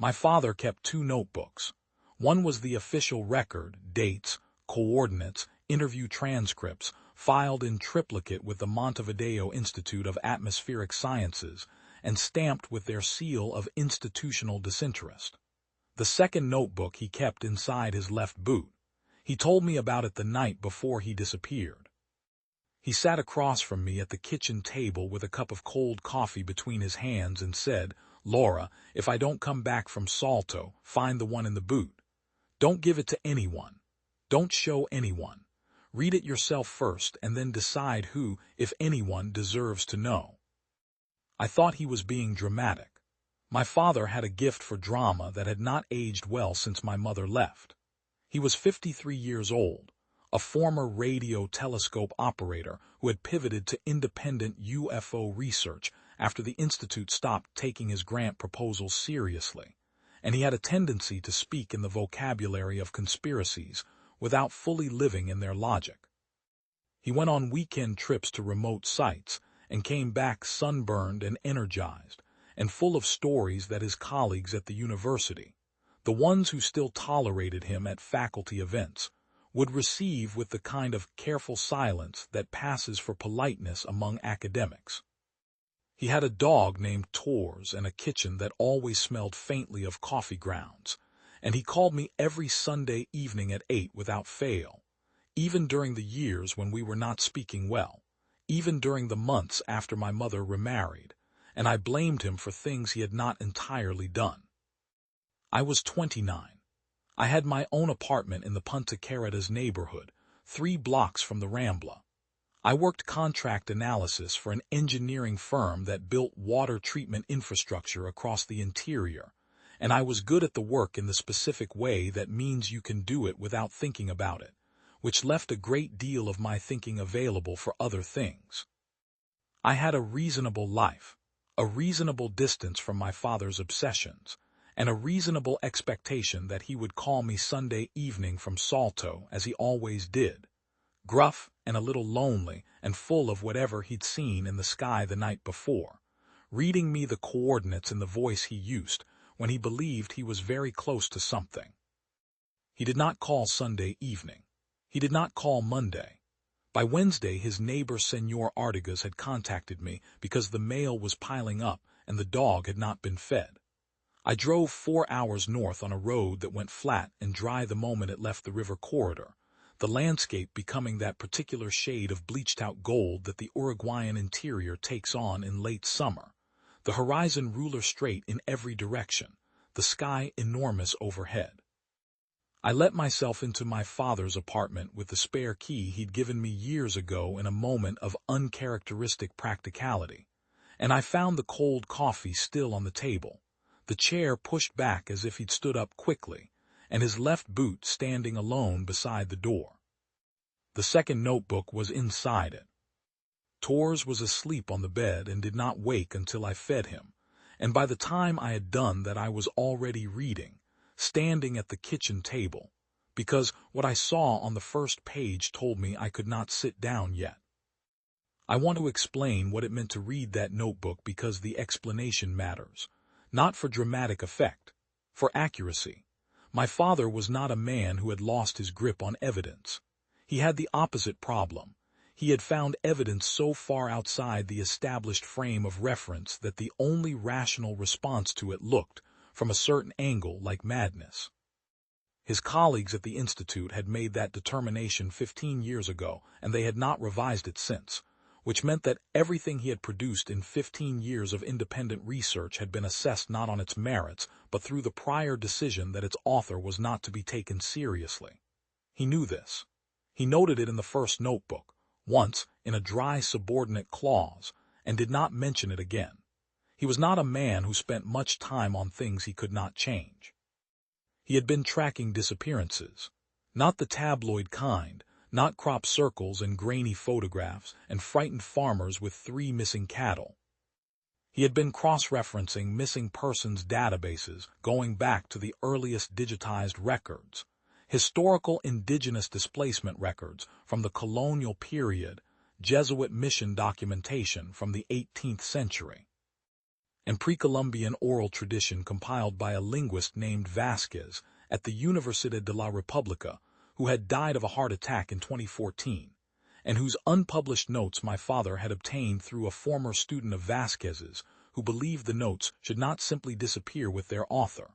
My father kept two notebooks. One was the official record, dates, coordinates, interview transcripts, filed in triplicate with the Montevideo Institute of Atmospheric Sciences, and stamped with their seal of institutional disinterest. The second notebook he kept inside his left boot. He told me about it the night before he disappeared. He sat across from me at the kitchen table with a cup of cold coffee between his hands and said, "Laura, if I don't come back from Salto, find the one in the boot. Don't give it to anyone. Don't show anyone. Read it yourself first and then decide who, if anyone, deserves to know." I thought he was being dramatic. My father had a gift for drama that had not aged well since my mother left. He was 53 years old, a former radio telescope operator who had pivoted to independent UFO research after the Institute stopped taking his grant proposals seriously, and he had a tendency to speak in the vocabulary of conspiracies without fully living in their logic. He went on weekend trips to remote sites and came back sunburned and energized, and full of stories that his colleagues at the university, the ones who still tolerated him at faculty events, would receive with the kind of careful silence that passes for politeness among academics. He had a dog named Tors and a kitchen that always smelled faintly of coffee grounds, and he called me every Sunday evening at 8 without fail, even during the years when we were not speaking well, even during the months after my mother remarried, and I blamed him for things he had not entirely done. I was 29. I had my own apartment in the Punta Carretas neighborhood, 3 blocks from the Rambla. I worked contract analysis for an engineering firm that built water treatment infrastructure across the interior, and I was good at the work in the specific way that means you can do it without thinking about it, which left a great deal of my thinking available for other things. I had a reasonable life, a reasonable distance from my father's obsessions, and a reasonable expectation that he would call me Sunday evening from Salto, as he always did, gruff and a little lonely and full of whatever he'd seen in the sky the night before, reading me the coordinates in the voice he used when he believed he was very close to something. He did not call Sunday evening. He did not call Monday. By Wednesday, his neighbor Senor Artigas had contacted me because the mail was piling up and the dog had not been fed. I drove 4 hours north on a road that went flat and dry the moment it left the river corridor, the landscape becoming that particular shade of bleached-out gold that the Uruguayan interior takes on in late summer, the horizon ruler straight in every direction, the sky enormous overhead. I let myself into my father's apartment with the spare key he'd given me years ago in a moment of uncharacteristic practicality, and I found the cold coffee still on the table, the chair pushed back as if he'd stood up quickly, and his left boot standing alone beside the door. The second notebook was inside it. Tors was asleep on the bed and did not wake until I fed him, and by the time I had done that I was already reading, standing at the kitchen table, because what I saw on the first page told me I could not sit down yet. I want to explain what it meant to read that notebook because the explanation matters, not for dramatic effect, for accuracy. My father was not a man who had lost his grip on evidence. He had the opposite problem. He had found evidence so far outside the established frame of reference that the only rational response to it looked, from a certain angle, like madness. His colleagues at the Institute had made that determination 15 years ago, and they had not revised it since, which meant that everything he had produced in 15 years of independent research had been assessed not on its merits, but through the prior decision that its author was not to be taken seriously. He knew this. He noted it in the first notebook, once in a dry subordinate clause, and did not mention it again. He was not a man who spent much time on things he could not change. He had been tracking disappearances, not the tabloid kind, not crop circles and grainy photographs and frightened farmers with 3 missing cattle. He had been cross-referencing missing persons databases going back to the earliest digitized records, historical indigenous displacement records from the colonial period, Jesuit mission documentation from the 18th century. and pre-Columbian oral tradition compiled by a linguist named Vasquez at the Universidad de la República, who had died of a heart attack in 2014, and whose unpublished notes my father had obtained through a former student of Vasquez's, who believed the notes should not simply disappear with their author.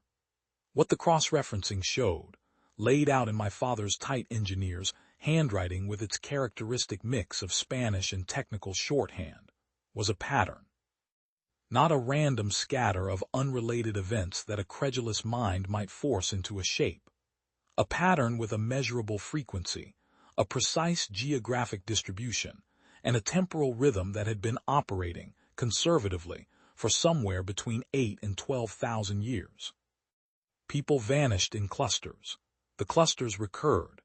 What the cross-referencing showed, laid out in my father's tight engineer's handwriting with its characteristic mix of Spanish and technical shorthand, was a pattern. Not a random scatter of unrelated events that a credulous mind might force into a shape. A pattern with a measurable frequency, a precise geographic distribution, and a temporal rhythm that had been operating, conservatively, for somewhere between 8 and 12,000 years. People vanished in clusters. The clusters recurred.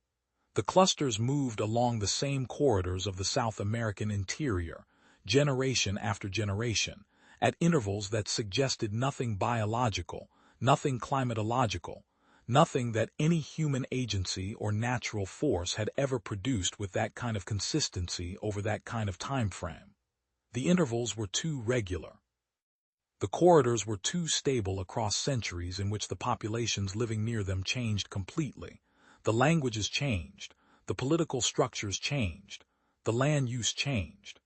The clusters moved along the same corridors of the South American interior, generation after generation, at intervals that suggested nothing biological, nothing climatological, nothing that any human agency or natural force had ever produced with that kind of consistency over that kind of time frame. The intervals were too regular. The corridors were too stable across centuries in which the populations living near them changed completely. The languages changed, the political structures changed, the land use changed,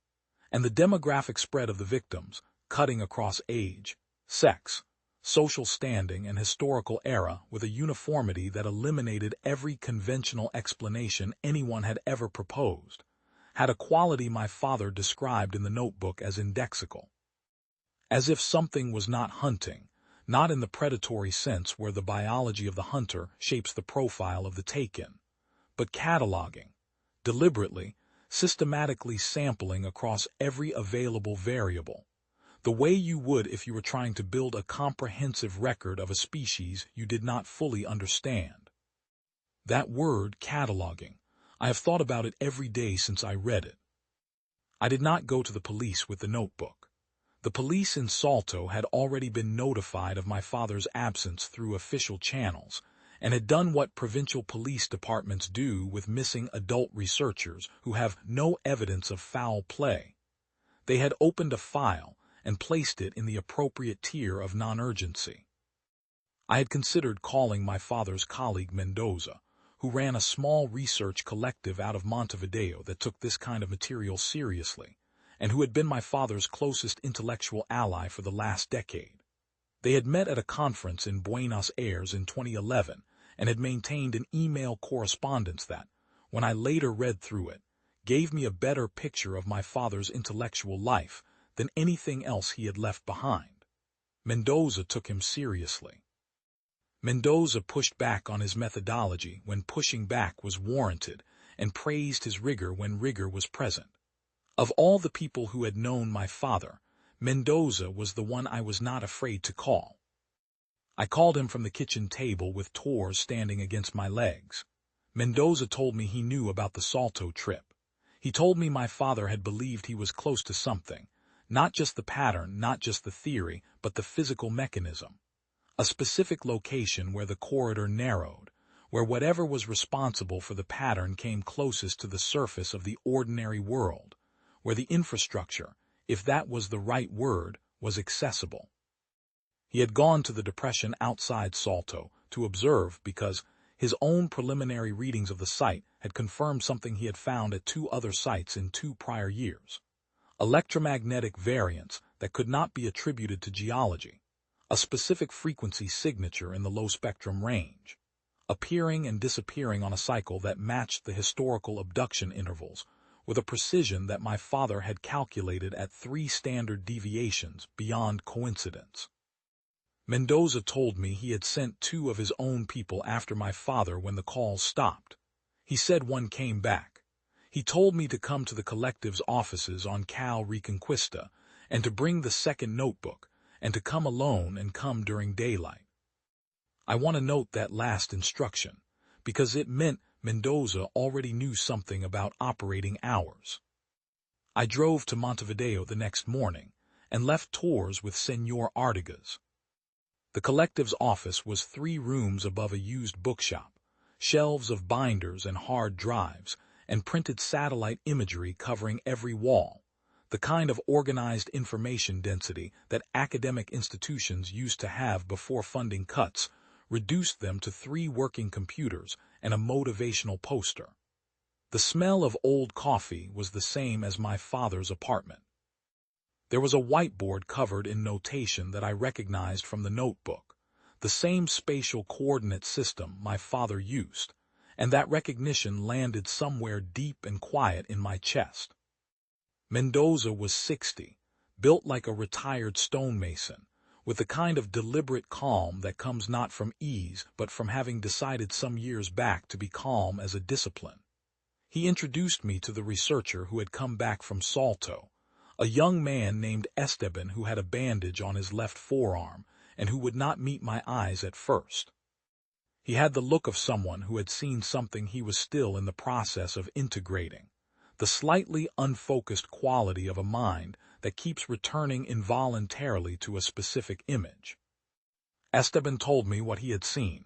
and the demographic spread of the victims, cutting across age, sex, social standing, and historical era with a uniformity that eliminated every conventional explanation anyone had ever proposed, had a quality my father described in the notebook as indexical. As if something was not hunting, not in the predatory sense where the biology of the hunter shapes the profile of the taken, but cataloging, deliberately, systematically sampling across every available variable, the way you would if you were trying to build a comprehensive record of a species you did not fully understand. That word, cataloging, I have thought about it every day since I read it. I did not go to the police with the notebook. The police in Salto had already been notified of my father's absence through official channels, and had done what provincial police departments do with missing adult researchers who have no evidence of foul play. They had opened a file and placed it in the appropriate tier of non-urgency. I had considered calling my father's colleague Mendoza, who ran a small research collective out of Montevideo that took this kind of material seriously, and who had been my father's closest intellectual ally for the last decade. They had met at a conference in Buenos Aires in 2011 and had maintained an email correspondence that, when I later read through it, gave me a better picture of my father's intellectual life than anything else he had left behind. Mendoza took him seriously. Mendoza pushed back on his methodology when pushing back was warranted and praised his rigor when rigor was present. Of all the people who had known my father, Mendoza was the one I was not afraid to call. I called him from the kitchen table with Torres standing against my legs. Mendoza told me he knew about the Salto trip. He told me my father had believed he was close to something, not just the pattern, not just the theory, but the physical mechanism. A specific location where the corridor narrowed, where whatever was responsible for the pattern came closest to the surface of the ordinary world, where the infrastructure, if that was the right word, was accessible. He had gone to the depression outside Salto to observe because his own preliminary readings of the site had confirmed something he had found at 2 other sites in 2 prior years. Electromagnetic variance that could not be attributed to geology, a specific frequency signature in the low-spectrum range, appearing and disappearing on a cycle that matched the historical abduction intervals, with a precision that my father had calculated at 3 standard deviations beyond coincidence. Mendoza told me he had sent 2 of his own people after my father when the calls stopped. He said one came back. He told me to come to the collective's offices on Cal Reconquista and to bring the second notebook, and to come alone and come during daylight. I want to note that last instruction, because it meant Mendoza already knew something about operating hours. I drove to Montevideo the next morning and left Torres with Senor Artigas. The collective's office was 3 rooms above a used bookshop, shelves of binders and hard drives, and printed satellite imagery covering every wall, the kind of organized information density that academic institutions used to have before funding cuts, reduced them to 3 working computers and a motivational poster. The smell of old coffee was the same as my father's apartment. There was a whiteboard covered in notation that I recognized from the notebook, the same spatial coordinate system my father used, and that recognition landed somewhere deep and quiet in my chest. Mendoza was 60, built like a retired stonemason, with the kind of deliberate calm that comes not from ease but from having decided some years back to be calm as a discipline. He introduced me to the researcher who had come back from Salto, a young man named Esteban who had a bandage on his left forearm and who would not meet my eyes at first. He had the look of someone who had seen something he was still in the process of integrating, the slightly unfocused quality of a mind that keeps returning involuntarily to a specific image. Esteban told me what he had seen.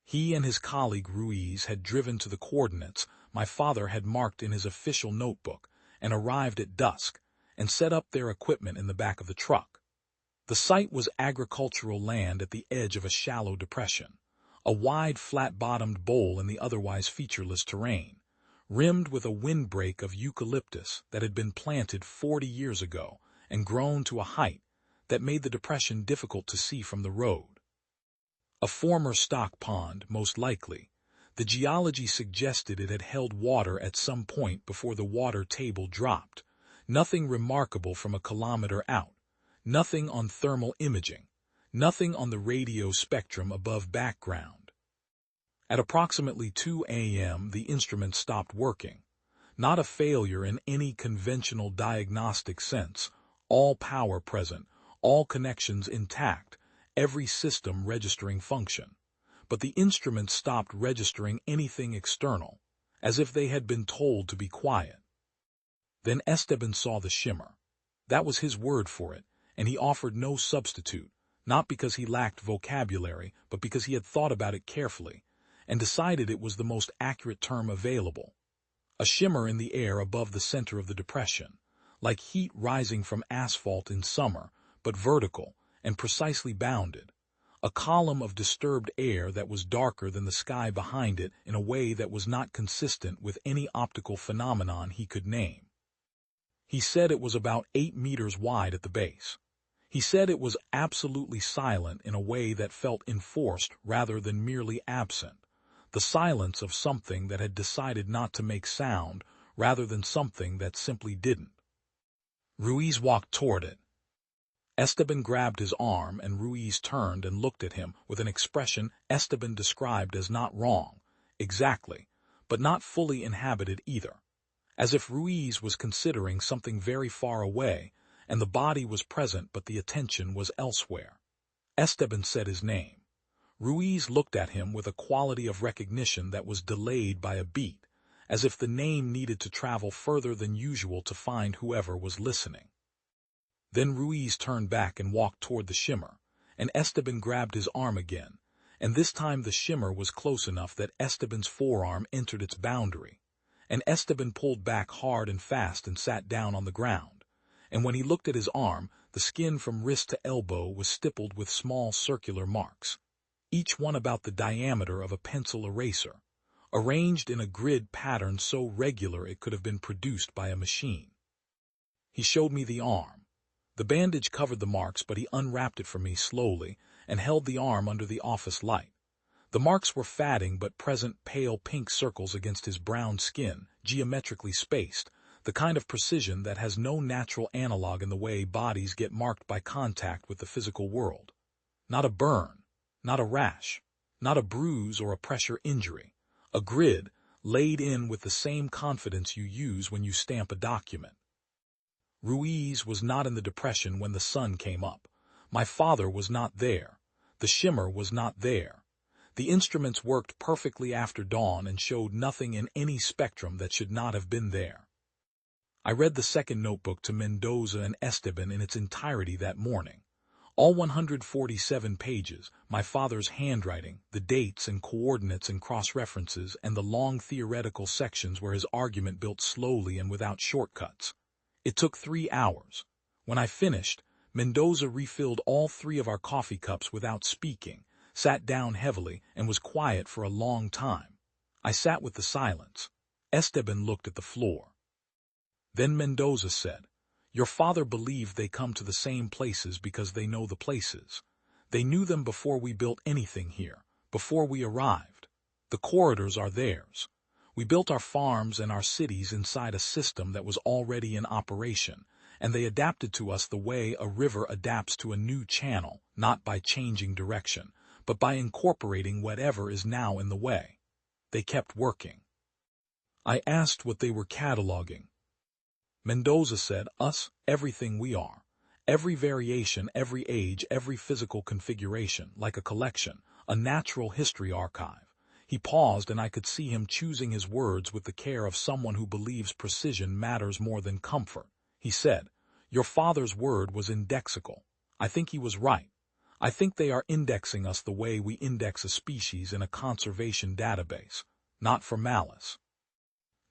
He and his colleague Ruiz had driven to the coordinates my father had marked in his official notebook and arrived at dusk and set up their equipment in the back of the truck. The site was agricultural land at the edge of a shallow depression, a wide flat-bottomed bowl in the otherwise featureless terrain, rimmed with a windbreak of eucalyptus that had been planted 40 years ago and grown to a height that made the depression difficult to see from the road. A former stock pond, most likely. The geology suggested it had held water at some point before the water table dropped. Nothing remarkable from a kilometer out. Nothing on thermal imaging. Nothing on the radio spectrum above background. At approximately 2 a.m. the instrument stopped working. Not a failure in any conventional diagnostic sense. All power present, all connections intact, every system registering function. But the instrument stopped registering anything external, as if they had been told to be quiet. Then Esteban saw the shimmer. That was his word for it, and he offered no substitute, not because he lacked vocabulary, but because he had thought about it carefully, and decided it was the most accurate term available. A shimmer in the air above the center of the depression, like heat rising from asphalt in summer, but vertical and precisely bounded. A column of disturbed air that was darker than the sky behind it in a way that was not consistent with any optical phenomenon he could name. He said it was about 8 meters wide at the base. He said it was absolutely silent in a way that felt enforced rather than merely absent, the silence of something that had decided not to make sound rather than something that simply didn't. Ruiz walked toward it. Esteban grabbed his arm and Ruiz turned and looked at him with an expression Esteban described as not wrong, exactly, but not fully inhabited either, as if Ruiz was considering something very far away and the body was present but the attention was elsewhere. Esteban said his name. Ruiz looked at him with a quality of recognition that was delayed by a beat, as if the name needed to travel further than usual to find whoever was listening. Then Ruiz turned back and walked toward the shimmer, and Esteban grabbed his arm again, and this time the shimmer was close enough that Esteban's forearm entered its boundary, and Esteban pulled back hard and fast and sat down on the ground, and when he looked at his arm, the skin from wrist to elbow was stippled with small circular marks, each one about the diameter of a pencil eraser, arranged in a grid pattern so regular it could have been produced by a machine. He showed me the arm. The bandage covered the marks, but he unwrapped it for me slowly and held the arm under the office light. The marks were fading but present pale pink circles against his brown skin, geometrically spaced, the kind of precision that has no natural analog in the way bodies get marked by contact with the physical world. Not a burn, not a rash, not a bruise or a pressure injury. A grid laid in with the same confidence you use when you stamp a document. Ruiz was not in the depression when the sun came up. My father was not there. The shimmer was not there. The instruments worked perfectly after dawn and showed nothing in any spectrum that should not have been there. I read the second notebook to Mendoza and Esteban in its entirety that morning. All 147 pages, my father's handwriting, the dates and coordinates and cross-references, and the long theoretical sections where his argument built slowly and without shortcuts. It took 3 hours. When I finished, Mendoza refilled all 3 of our coffee cups without speaking, sat down heavily, and was quiet for a long time. I sat with the silence. Esteban looked at the floor. Then Mendoza said, "Your father believed they come to the same places because they know the places. They knew them before we built anything here, before we arrived. The corridors are theirs. We built our farms and our cities inside a system that was already in operation, and they adapted to us the way a river adapts to a new channel, not by changing direction, but by incorporating whatever is now in the way. They kept working." I asked what they were cataloging. Mendoza said, "Us, everything we are. Every variation, every age, every physical configuration, like a collection, a natural history archive." He paused, and I could see him choosing his words with the care of someone who believes precision matters more than comfort. He said, "Your father's word was indexical. I think he was right. I think they are indexing us the way we index a species in a conservation database, not for malice.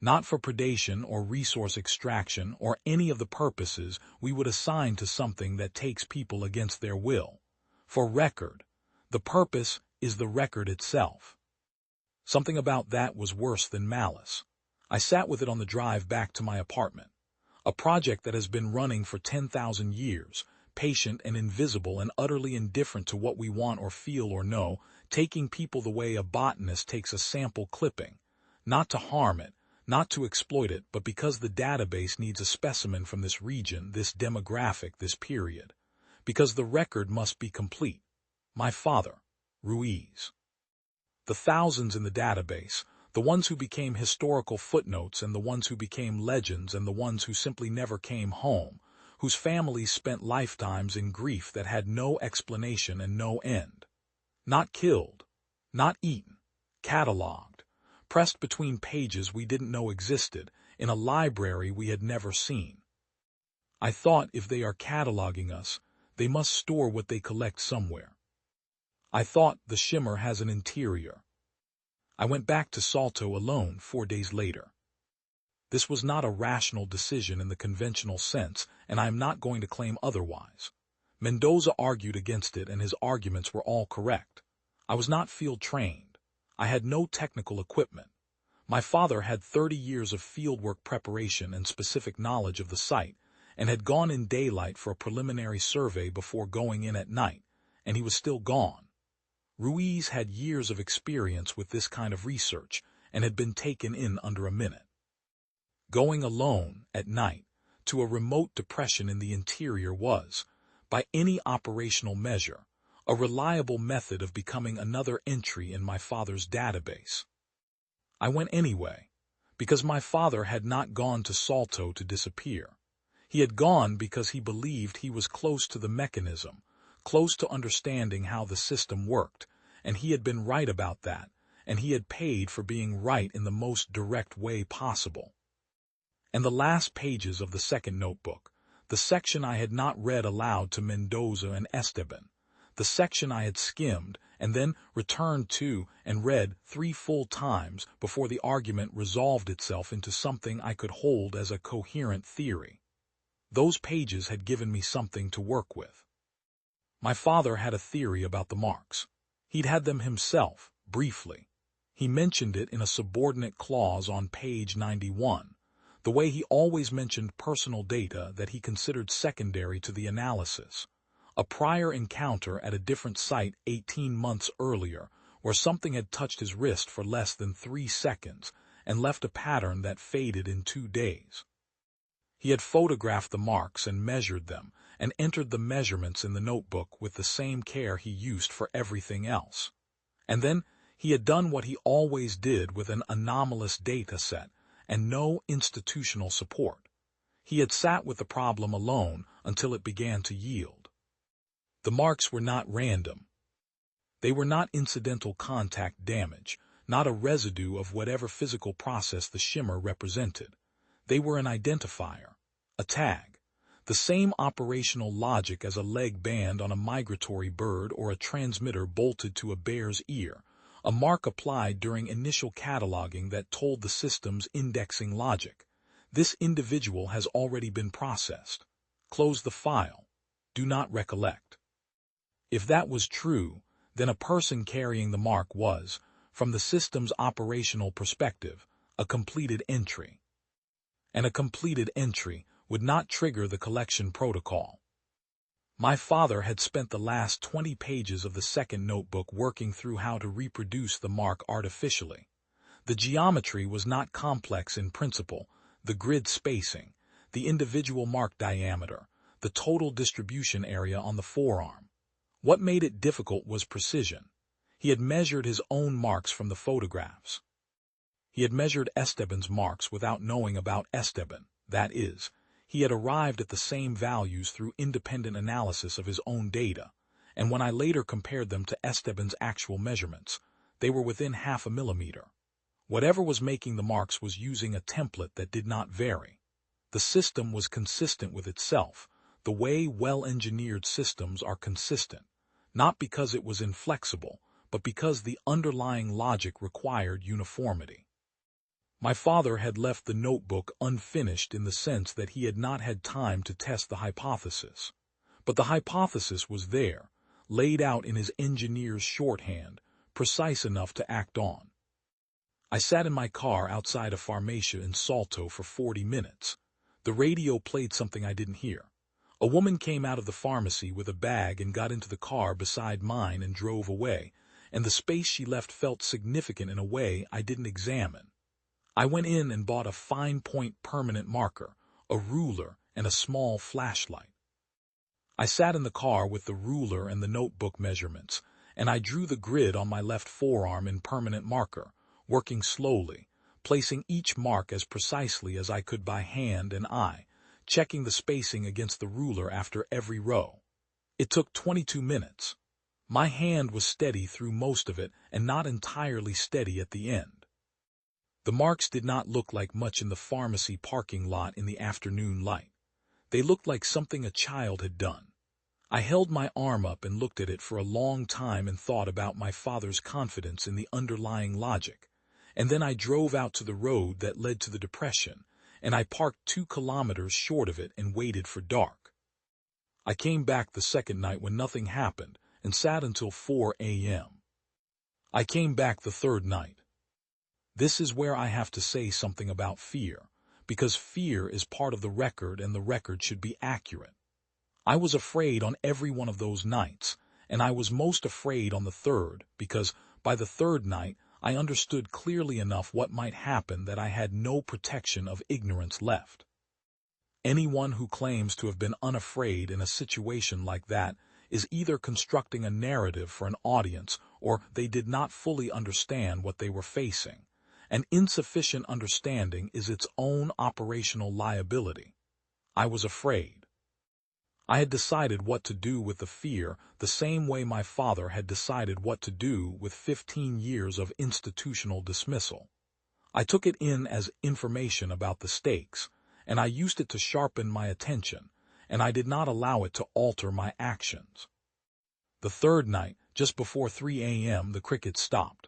Not for predation or resource extraction or any of the purposes we would assign to something that takes people against their will. For record. The purpose is the record itself." Something about that was worse than malice. I sat with it on the drive back to my apartment. A project that has been running for 10,000 years, patient and invisible and utterly indifferent to what we want or feel or know, taking people the way a botanist takes a sample clipping, not to harm it, not to exploit it, but because the database needs a specimen from this region, this demographic, this period. Because the record must be complete. My father, Ruiz. The thousands in the database, the ones who became historical footnotes and the ones who became legends and the ones who simply never came home, whose families spent lifetimes in grief that had no explanation and no end. Not killed, not eaten, cataloged. Pressed between pages we didn't know existed, in a library we had never seen. I thought if they are cataloging us, they must store what they collect somewhere. I thought the shimmer has an interior. I went back to Salto alone 4 days later. This was not a rational decision in the conventional sense, and I am not going to claim otherwise. Mendoza argued against it, and his arguments were all correct. I was not field-trained. I had no technical equipment. My father had 30 years of fieldwork preparation and specific knowledge of the site, and had gone in daylight for a preliminary survey before going in at night, and he was still gone. Ruiz had years of experience with this kind of research, and had been taken in under a minute. Going alone, at night, to a remote depression in the interior was, by any operational measure, a reliable method of becoming another entry in my father's database. I went anyway, because my father had not gone to Salto to disappear. He had gone because he believed he was close to the mechanism, close to understanding how the system worked, and he had been right about that, and he had paid for being right in the most direct way possible. And the last pages of the second notebook, the section I had not read aloud to Mendoza and Esteban, the section I had skimmed and then returned to and read 3 full times before the argument resolved itself into something I could hold as a coherent theory. Those pages had given me something to work with. My father had a theory about the marks. He'd had them himself, briefly. He mentioned it in a subordinate clause on page 91, the way he always mentioned personal data that he considered secondary to the analysis. A prior encounter at a different site 18 months earlier, where something had touched his wrist for less than 3 seconds and left a pattern that faded in 2 days. He had photographed the marks and measured them, and entered the measurements in the notebook with the same care he used for everything else. And then he had done what he always did with an anomalous data set and no institutional support. He had sat with the problem alone until it began to yield. The marks were not random. They were not incidental contact damage, not a residue of whatever physical process the shimmer represented. They were an identifier, a tag, the same operational logic as a leg band on a migratory bird or a transmitter bolted to a bear's ear, a mark applied during initial cataloging that told the system's indexing logic. This individual has already been processed. Close the file. Do not recollect. If that was true, then a person carrying the mark was, from the system's operational perspective, a completed entry. And a completed entry would not trigger the collection protocol. My father had spent the last 20 pages of the second notebook working through how to reproduce the mark artificially. The geometry was not complex in principle, the grid spacing, the individual mark diameter, the total distribution area on the forearm. What made it difficult was precision. He had measured his own marks from the photographs. He had measured Esteban's marks without knowing about Esteban, that is, he had arrived at the same values through independent analysis of his own data, and when I later compared them to Esteban's actual measurements, they were within 0.5 millimeter. Whatever was making the marks was using a template that did not vary. The system was consistent with itself, the way well-engineered systems are consistent, not because it was inflexible, but because the underlying logic required uniformity. My father had left the notebook unfinished in the sense that he had not had time to test the hypothesis. But the hypothesis was there, laid out in his engineer's shorthand, precise enough to act on. I sat in my car outside a farmacia in Salto for 40 minutes. The radio played something I didn't hear. A woman came out of the pharmacy with a bag and got into the car beside mine and drove away, and the space she left felt significant in a way I didn't examine. I went in and bought a fine-point permanent marker, a ruler, and a small flashlight. I sat in the car with the ruler and the notebook measurements, and I drew the grid on my left forearm in permanent marker, working slowly, placing each mark as precisely as I could by hand and eye, checking the spacing against the ruler after every row. It took 22 minutes. My hand was steady through most of it and not entirely steady at the end. The marks did not look like much in the pharmacy parking lot in the afternoon light. They looked like something a child had done. I held my arm up and looked at it for a long time and thought about my father's confidence in the underlying logic. And then I drove out to the road that led to the depression, and I parked 2 kilometers short of it and waited for dark. I came back the second night when nothing happened and sat until 4 a.m. I came back the third night. This is where I have to say something about fear, because fear is part of the record and the record should be accurate. I was afraid on every one of those nights, and I was most afraid on the third because, by the third night, I understood clearly enough what might happen that I had no protection of ignorance left. Anyone who claims to have been unafraid in a situation like that is either constructing a narrative for an audience or they did not fully understand what they were facing. An insufficient understanding is its own operational liability. I was afraid. I had decided what to do with the fear the same way my father had decided what to do with 15 years of institutional dismissal. I took it in as information about the stakes, and I used it to sharpen my attention, and I did not allow it to alter my actions. The third night, just before 3 a.m., the cricket stopped.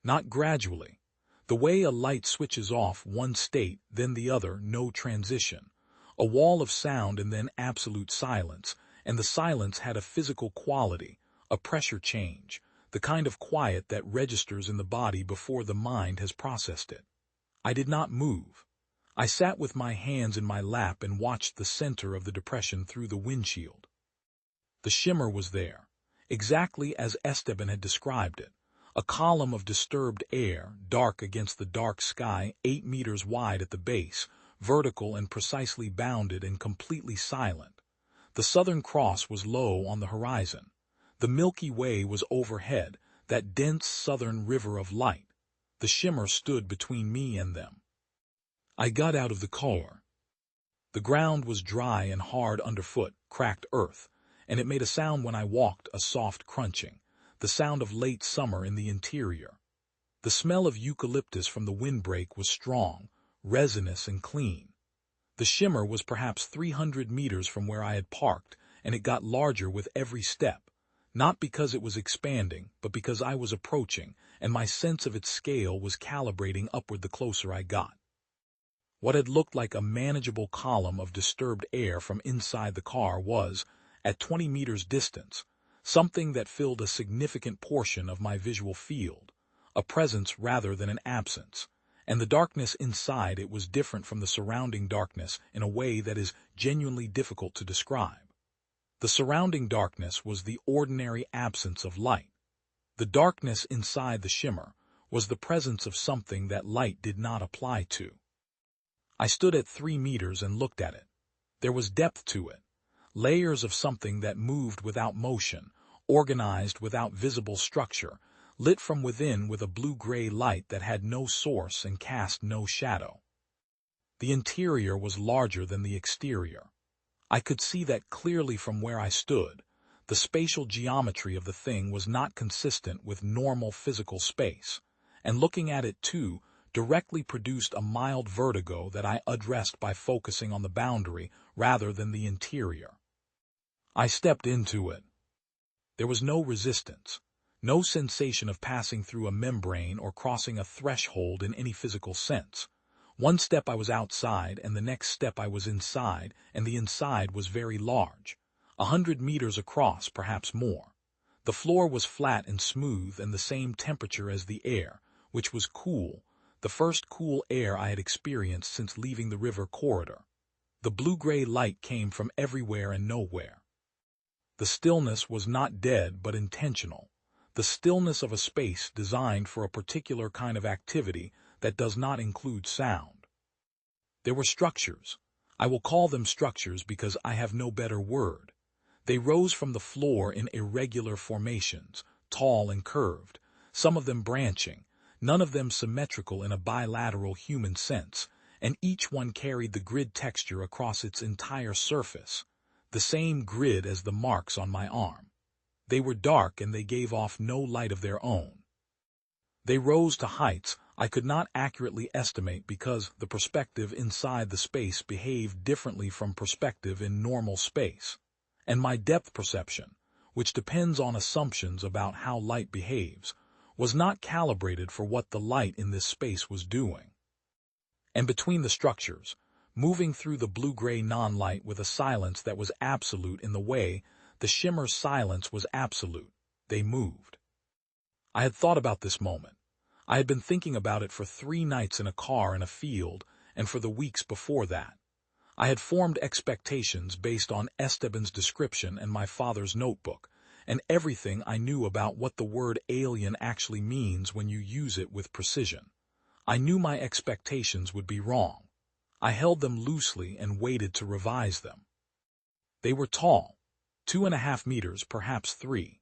Not gradually. The way a light switches off one state, then the other, no transition. A wall of sound and then absolute silence, and the silence had a physical quality, a pressure change, the kind of quiet that registers in the body before the mind has processed it. I did not move. I sat with my hands in my lap and watched the center of the depression through the windshield. The shimmer was there, exactly as Esteban had described it. A column of disturbed air, dark against the dark sky, 8 meters wide at the base, vertical and precisely bounded and completely silent. The Southern Cross was low on the horizon. The Milky Way was overhead, that dense southern river of light. The shimmer stood between me and them. I got out of the car. The ground was dry and hard underfoot, cracked earth, and it made a sound when I walked, a soft crunching. The sound of late summer in the interior. The smell of eucalyptus from the windbreak was strong, resinous and clean. The shimmer was perhaps 300 meters from where I had parked, and it got larger with every step, not because it was expanding, but because I was approaching, and my sense of its scale was calibrating upward the closer I got. What had looked like a manageable column of disturbed air from inside the car was, at 20 meters distance, something that filled a significant portion of my visual field, a presence rather than an absence, and the darkness inside it was different from the surrounding darkness in a way that is genuinely difficult to describe. The surrounding darkness was the ordinary absence of light. The darkness inside the shimmer was the presence of something that light did not apply to. I stood at 3 meters and looked at it. There was depth to it, layers of something that moved without motion, organized without visible structure, lit from within with a blue-gray light that had no source and cast no shadow. The interior was larger than the exterior. I could see that clearly from where I stood. The spatial geometry of the thing was not consistent with normal physical space, and looking at it too directly produced a mild vertigo that I addressed by focusing on the boundary rather than the interior. I stepped into it. There was no resistance, no sensation of passing through a membrane or crossing a threshold in any physical sense. One step I was outside, and the next step I was inside, and the inside was very large, 100 meters across, perhaps more. The floor was flat and smooth and the same temperature as the air, which was cool, the first cool air I had experienced since leaving the river corridor. The blue-gray light came from everywhere and nowhere. The stillness was not dead but intentional, the stillness of a space designed for a particular kind of activity that does not include sound. There were structures. I will call them structures because I have no better word. They rose from the floor in irregular formations, tall and curved, some of them branching, none of them symmetrical in a bilateral human sense, and each one carried the grid texture across its entire surface, the same grid as the marks on my arm. They were dark and they gave off no light of their own. They rose to heights I could not accurately estimate because the perspective inside the space behaved differently from perspective in normal space, and my depth perception, which depends on assumptions about how light behaves, was not calibrated for what the light in this space was doing. And between the structures, moving through the blue-gray non-light with a silence that was absolute in the way the shimmer's silence was absolute, they moved. I had thought about this moment. I had been thinking about it for 3 nights in a car in a field, and for the weeks before that. I had formed expectations based on Esteban's description and my father's notebook, and everything I knew about what the word alien actually means when you use it with precision. I knew my expectations would be wrong. I held them loosely and waited to revise them. They were tall, 2.5 meters, perhaps 3.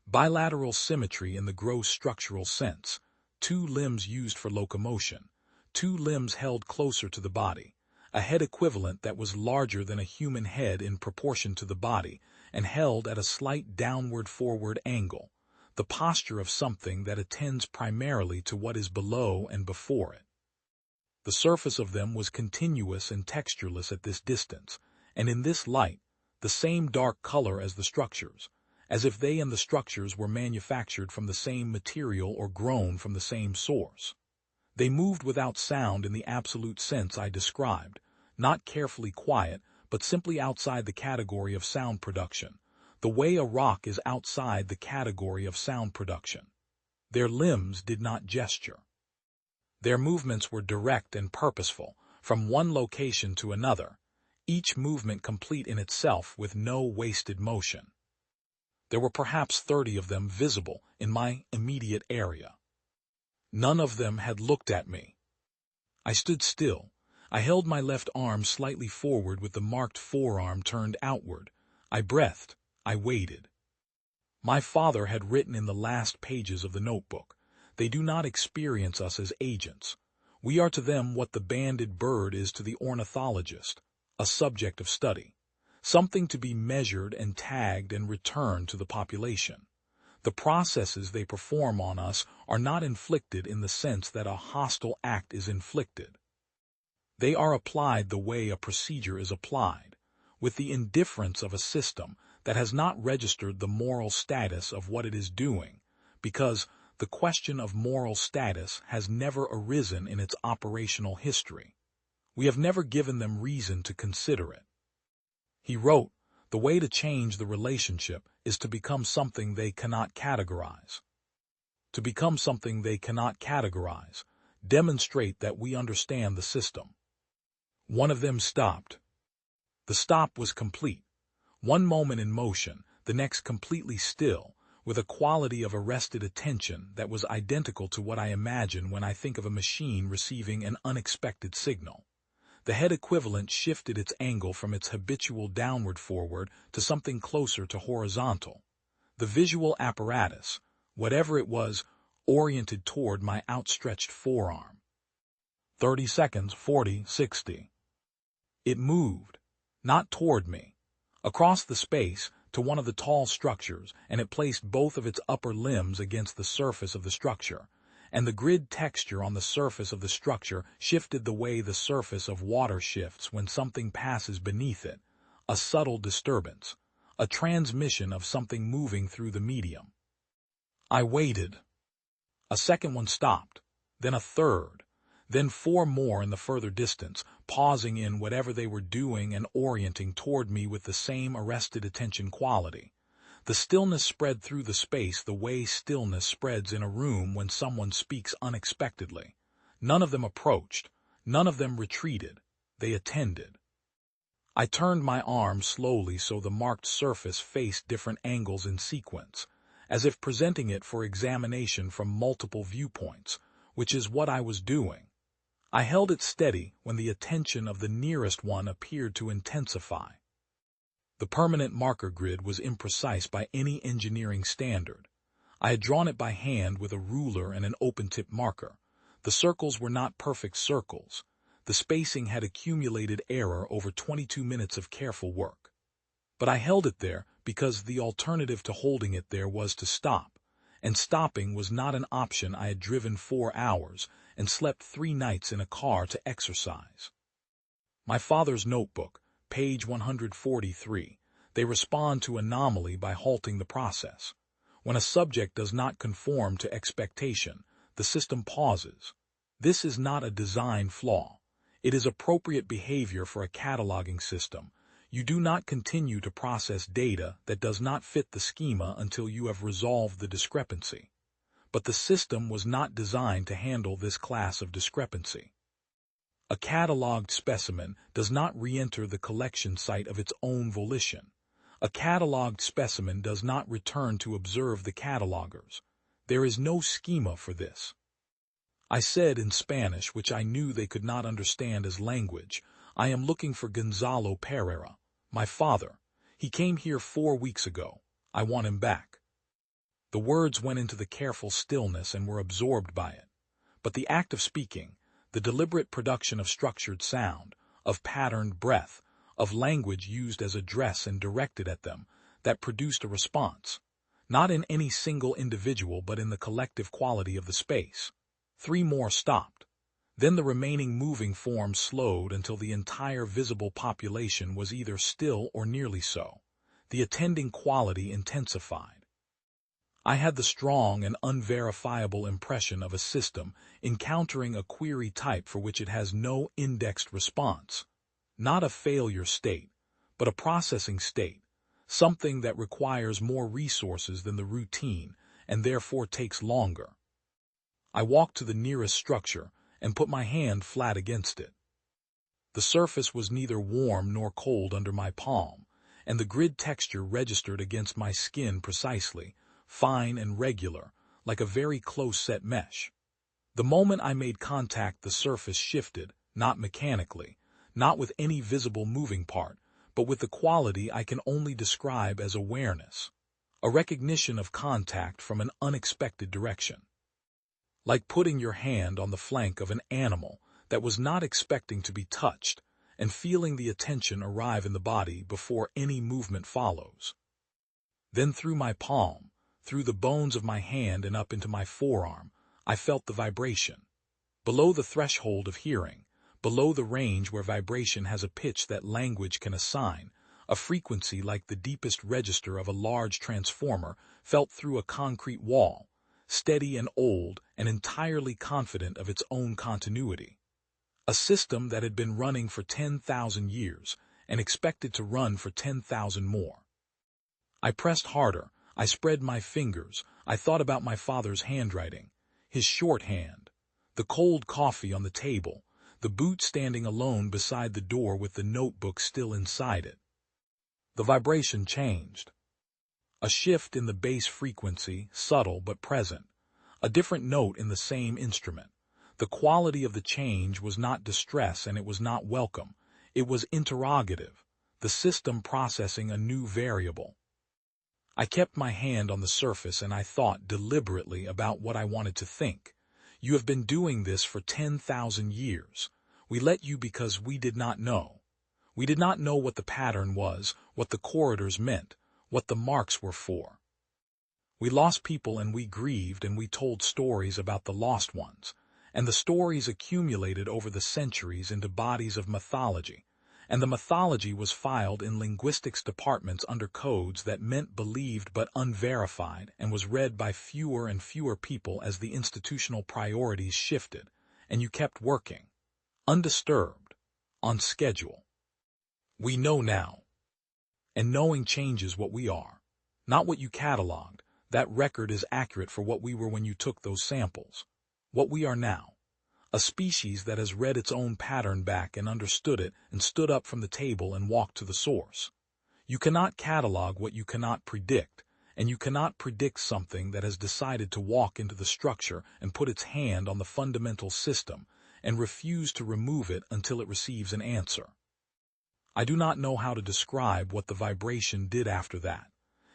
Bilateral symmetry in the gross structural sense, 2 limbs used for locomotion, 2 limbs held closer to the body, a head equivalent that was larger than a human head in proportion to the body, and held at a slight downward-forward angle, the posture of something that attends primarily to what is below and before it. The surface of them was continuous and textureless at this distance, and in this light, the same dark color as the structures, as if they and the structures were manufactured from the same material or grown from the same source. They moved without sound in the absolute sense I described, not carefully quiet, but simply outside the category of sound production, the way a rock is outside the category of sound production. Their limbs did not gesture. Their movements were direct and purposeful, from one location to another, each movement complete in itself with no wasted motion. There were perhaps 30 of them visible in my immediate area. None of them had looked at me. I stood still. I held my left arm slightly forward with the marked forearm turned outward. I breathed. I waited. My father had written in the last pages of the notebook, "They do not experience us as agents. We are to them what the banded bird is to the ornithologist, a subject of study, something to be measured and tagged and returned to the population. The processes they perform on us are not inflicted in the sense that a hostile act is inflicted. They are applied the way a procedure is applied, with the indifference of a system that has not registered the moral status of what it is doing, because the question of moral status has never arisen in its operational history. We have never given them reason to consider it. He wrote, "The way to change the relationship is to become something they cannot categorize. To become something they cannot categorize, demonstrate that we understand the system." One of them stopped. The stop was complete. One moment in motion, the next completely still, with a quality of arrested attention that was identical to what I imagine when I think of a machine receiving an unexpected signal. The head equivalent shifted its angle from its habitual downward forward to something closer to horizontal. The visual apparatus, whatever it was, oriented toward my outstretched forearm. 30 seconds, 40, 60. It moved, not toward me, across the space to one of the tall structures, and it placed both of its upper limbs against the surface of the structure, and the grid texture on the surface of the structure shifted the way the surface of water shifts when something passes beneath it, a subtle disturbance, a transmission of something moving through the medium. I waited. A second one stopped, then a third, then four more in the further distance, pausing in whatever they were doing and orienting toward me with the same arrested attention quality. The stillness spread through the space the way stillness spreads in a room when someone speaks unexpectedly. None of them approached, none of them retreated, they attended. I turned my arm slowly so the marked surface faced different angles in sequence, as if presenting it for examination from multiple viewpoints, which is what I was doing. I held it steady when the attention of the nearest one appeared to intensify. The permanent marker grid was imprecise by any engineering standard. I had drawn it by hand with a ruler and an open-tip marker. The circles were not perfect circles. The spacing had accumulated error over 22 minutes of careful work. But I held it there because the alternative to holding it there was to stop, and stopping was not an option. I had driven 4 hours and slept 3 nights in a car to exercise. My father's notebook, page 143. They respond to anomaly by halting the process. When a subject does not conform to expectation, the system pauses. This is not a design flaw. It is appropriate behavior for a cataloging system. You do not continue to process data that does not fit the schema until you have resolved the discrepancy. But the system was not designed to handle this class of discrepancy. A cataloged specimen does not re-enter the collection site of its own volition. A cataloged specimen does not return to observe the catalogers. There is no schema for this. I said in Spanish, which I knew they could not understand as language, "I am looking for Gonzalo Pereira, my father. He came here 4 weeks ago. I want him back." The words went into the careful stillness and were absorbed by it. But the act of speaking, the deliberate production of structured sound, of patterned breath, of language used as address and directed at them, that produced a response, not in any single individual but in the collective quality of the space. 3 more stopped. Then the remaining moving forms slowed until the entire visible population was either still or nearly so. The attending quality intensified. I had the strong and unverifiable impression of a system encountering a query type for which it has no indexed response. Not a failure state, but a processing state, something that requires more resources than the routine and therefore takes longer. I walked to the nearest structure and put my hand flat against it. The surface was neither warm nor cold under my palm, and the grid texture registered against my skin precisely, fine and regular, like a very close-set mesh. The moment I made contact, the surface shifted, not mechanically, not with any visible moving part, but with the quality I can only describe as awareness, a recognition of contact from an unexpected direction. Like putting your hand on the flank of an animal that was not expecting to be touched, and feeling the attention arrive in the body before any movement follows. Then through my palm, through the bones of my hand and up into my forearm, I felt the vibration. Below the threshold of hearing, below the range where vibration has a pitch that language can assign, a frequency like the deepest register of a large transformer felt through a concrete wall, steady and old and entirely confident of its own continuity. a system that had been running for 10,000 years and expected to run for 10,000 more. I pressed harder, I spread my fingers, I thought about my father's handwriting, his shorthand, the cold coffee on the table, the boot standing alone beside the door with the notebook still inside it. The vibration changed. A shift in the bass frequency, subtle but present. A different note in the same instrument. The quality of the change was not distress and it was not welcome. It was interrogative, the system processing a new variable. I kept my hand on the surface and I thought deliberately about what I wanted to think. You have been doing this for 10,000 years. We let you because we did not know. We did not know what the pattern was, what the corridors meant, what the marks were for. We lost people and we grieved and we told stories about the lost ones, and the stories accumulated over the centuries into bodies of mythology, and the mythology was filed in linguistics departments under codes that meant believed but unverified and was read by fewer and fewer people as the institutional priorities shifted, and you kept working, undisturbed, on schedule. We know now. And knowing changes what we are, not what you cataloged. That record is accurate for what we were when you took those samples. What we are now. A species that has read its own pattern back and understood it and stood up from the table and walked to the source. You cannot catalog what you cannot predict, and you cannot predict something that has decided to walk into the structure and put its hand on the fundamental system and refuse to remove it until it receives an answer. I do not know how to describe what the vibration did after that.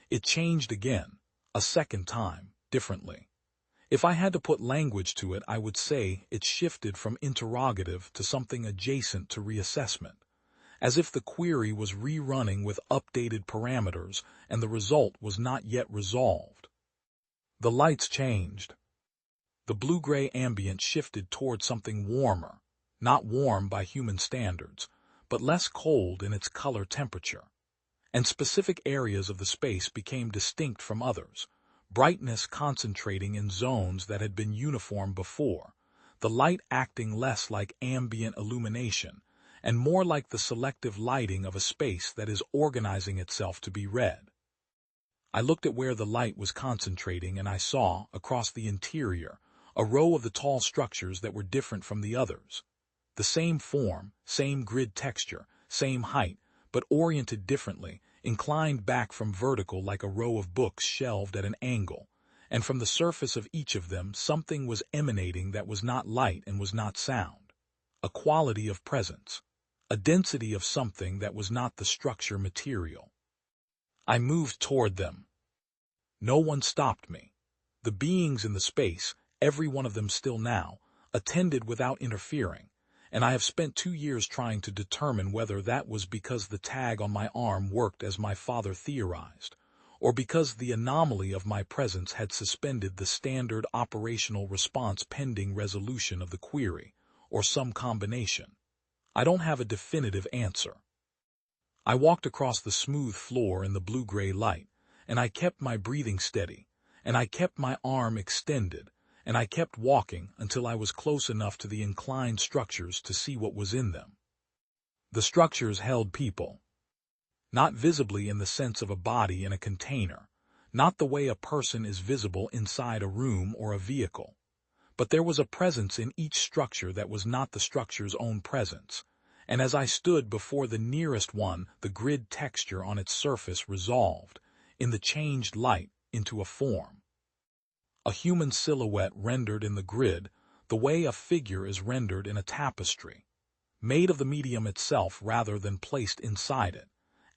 It changed again, a second time, differently. If I had to put language to it, I would say it shifted from interrogative to something adjacent to reassessment, as if the query was rerunning with updated parameters and the result was not yet resolved. The lights changed. The blue-gray ambient shifted toward something warmer, not warm by human standards, but less cold in its color temperature, and specific areas of the space became distinct from others, brightness concentrating in zones that had been uniform before, the light acting less like ambient illumination and more like the selective lighting of a space that is organizing itself to be read. I looked at where the light was concentrating and I saw, across the interior, a row of the tall structures that were different from the others. The same form, same grid texture, same height, but oriented differently, inclined back from vertical like a row of books shelved at an angle, and from the surface of each of them something was emanating that was not light and was not sound. A quality of presence, a density of something that was not the structure material. I moved toward them. No one stopped me. The beings in the space, every one of them still now, attended without interfering. And I have spent 2 years trying to determine whether that was because the tag on my arm worked as my father theorized, or because the anomaly of my presence had suspended the standard operational response pending resolution of the query, or some combination. I don't have a definitive answer. I walked across the smooth floor in the blue-gray light, and I kept my breathing steady, and I kept my arm extended, and I kept walking until I was close enough to the inclined structures to see what was in them. The structures held people. Not visibly in the sense of a body in a container, not the way a person is visible inside a room or a vehicle. But there was a presence in each structure that was not the structure's own presence, and as I stood before the nearest one, the grid texture on its surface resolved, in the changed light, into a form. A human silhouette rendered in the grid, the way a figure is rendered in a tapestry, made of the medium itself rather than placed inside it,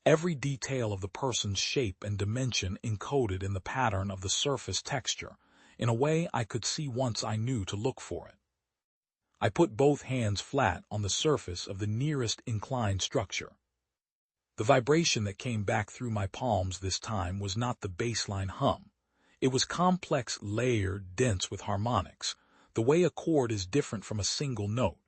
every detail of the person's shape and dimension encoded in the pattern of the surface texture, in a way I could see once I knew to look for it. I put both hands flat on the surface of the nearest inclined structure. The vibration that came back through my palms this time was not the baseline hum. It was complex, layered, dense with harmonics, the way a chord is different from a single note,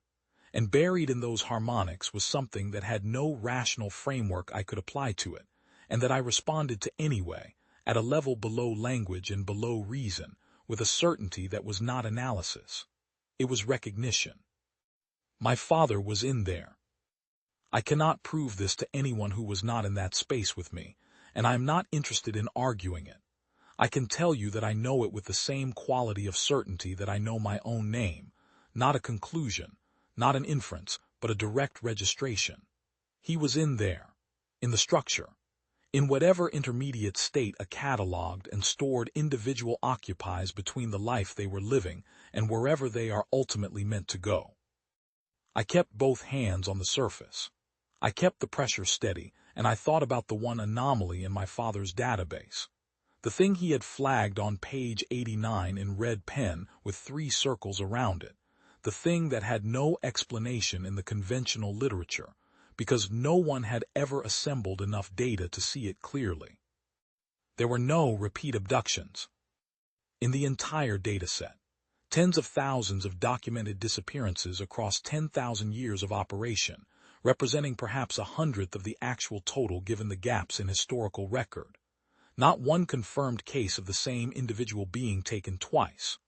and buried in those harmonics was something that had no rational framework I could apply to it, and that I responded to anyway, at a level below language and below reason, with a certainty that was not analysis. It was recognition. My father was in there. I cannot prove this to anyone who was not in that space with me, and I am not interested in arguing it. I can tell you that I know it with the same quality of certainty that I know my own name, not a conclusion, not an inference, but a direct registration. He was in there, in the structure, in whatever intermediate state a catalogued and stored individual occupies between the life they were living and wherever they are ultimately meant to go. I kept both hands on the surface. I kept the pressure steady, and I thought about the one anomaly in my father's database. The thing he had flagged on page 89 in red pen with 3 circles around it. The thing that had no explanation in the conventional literature, because no one had ever assembled enough data to see it clearly. There were no repeat abductions. In the entire dataset, tens of thousands of documented disappearances across 10,000 years of operation, representing perhaps 1/100th of the actual total given the gaps in historical record. Not one confirmed case of the same individual being taken twice.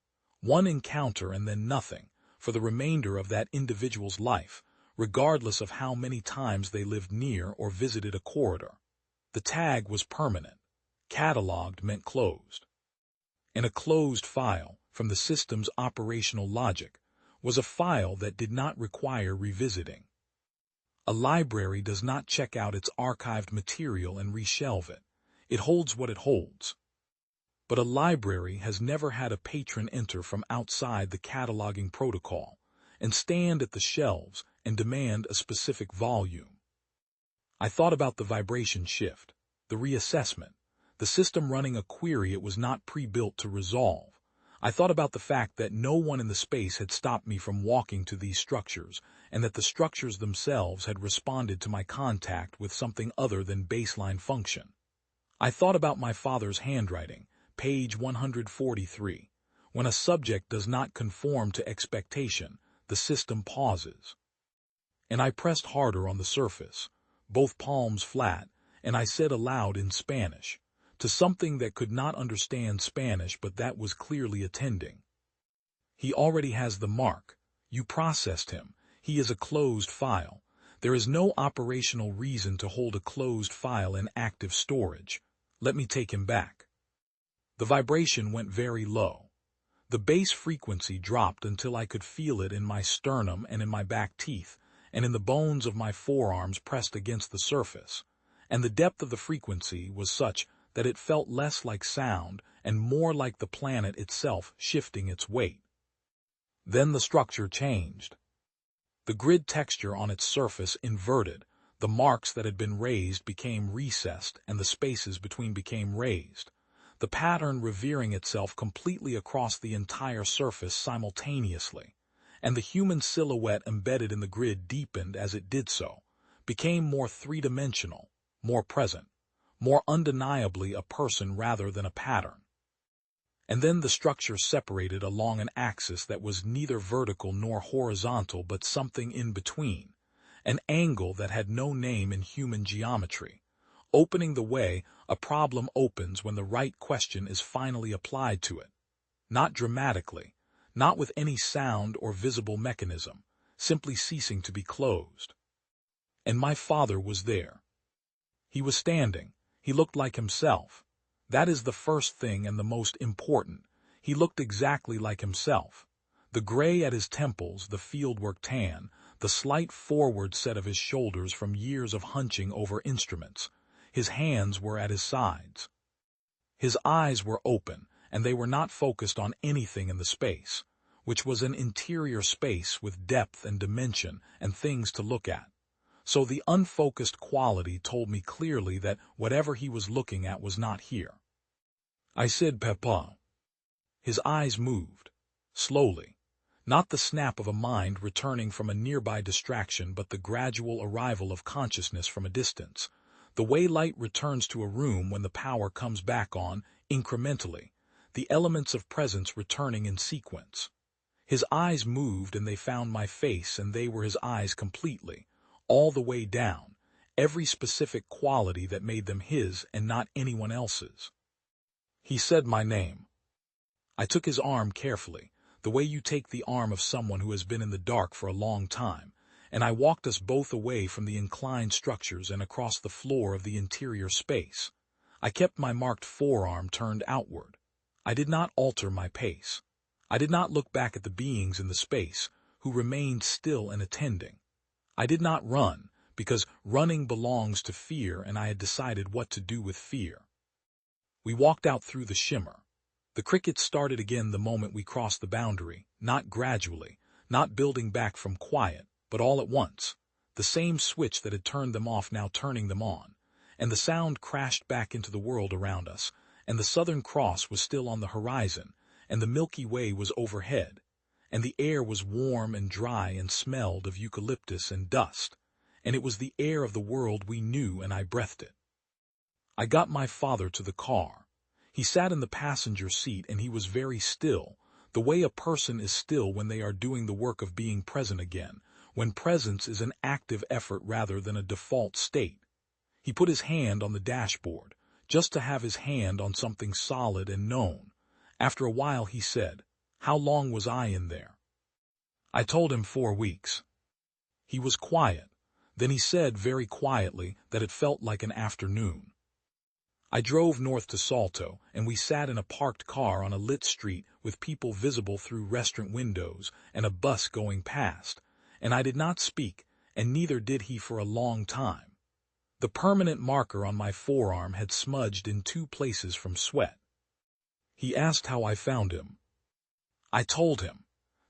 One encounter and then nothing, for the remainder of that individual's life, regardless of how many times they lived near or visited a corridor. The tag was permanent. Catalogued meant closed. And a closed file, from the system's operational logic, was a file that did not require revisiting. A library does not check out its archived material and reshelve it. It holds what it holds. But a library has never had a patron enter from outside the cataloging protocol and stand at the shelves and demand a specific volume. I thought about the vibration shift, the reassessment, the system running a query it was not pre-built to resolve. I thought about the fact that no one in the space had stopped me from walking to these structures, and that the structures themselves had responded to my contact with something other than baseline function. I thought about my father's handwriting, page 143. When a subject does not conform to expectation, the system pauses. And I pressed harder on the surface, both palms flat, and I said aloud in Spanish, to something that could not understand Spanish but that was clearly attending. He already has the mark. You processed him. He is a closed file. There is no operational reason to hold a closed file in active storage. Let me take him back. The vibration went very low. The base frequency dropped until I could feel it in my sternum and in my back teeth, and in the bones of my forearms pressed against the surface, and the depth of the frequency was such that it felt less like sound and more like the planet itself shifting its weight. Then the structure changed. The grid texture on its surface inverted, the marks that had been raised became recessed, and the spaces between became raised, the pattern revering itself completely across the entire surface simultaneously, and the human silhouette embedded in the grid deepened as it did so, became more three-dimensional, more present, more undeniably a person rather than a pattern. And then the structure separated along an axis that was neither vertical nor horizontal but something in between, an angle that had no name in human geometry. Opening the way, a problem opens when the right question is finally applied to it. Not dramatically, not with any sound or visible mechanism, simply ceasing to be closed. And my father was there. He was standing. He looked like himself. That is the first thing and the most important. He looked exactly like himself. The gray at his temples, the fieldwork tan, the slight forward set of his shoulders from years of hunching over instruments. His hands were at his sides. His eyes were open, and they were not focused on anything in the space, which was an interior space with depth and dimension and things to look at. So the unfocused quality told me clearly that whatever he was looking at was not here. I said, "Papa." His eyes moved, slowly, not the snap of a mind returning from a nearby distraction but the gradual arrival of consciousness from a distance, the way light returns to a room when the power comes back on, incrementally, the elements of presence returning in sequence. His eyes moved and they found my face, and they were his eyes completely, all the way down, every specific quality that made them his and not anyone else's. He said my name. I took his arm carefully, the way you take the arm of someone who has been in the dark for a long time, and I walked us both away from the inclined structures and across the floor of the interior space. I kept my marked forearm turned outward. I did not alter my pace. I did not look back at the beings in the space, who remained still and attending. I did not run, because running belongs to fear, and I had decided what to do with fear. We walked out through the shimmer. The crickets started again the moment we crossed the boundary, not gradually, not building back from quiet, but all at once. The same switch that had turned them off now turning them on, and the sound crashed back into the world around us, and the Southern Cross was still on the horizon, and the Milky Way was overhead, and the air was warm and dry and smelled of eucalyptus and dust, and it was the air of the world we knew, and I breathed it. I got my father to the car. He sat in the passenger seat, and he was very still, the way a person is still when they are doing the work of being present again, when presence is an active effort rather than a default state. He put his hand on the dashboard, just to have his hand on something solid and known. After a while he said, "How long was I in there?" I told him 4 weeks. He was quiet. Then he said very quietly that it felt like an afternoon. I drove north to Salto, and we sat in a parked car on a lit street with people visible through restaurant windows and a bus going past, and I did not speak, and neither did he for a long time. The permanent marker on my forearm had smudged in 2 places from sweat. He asked how I found him. I told him.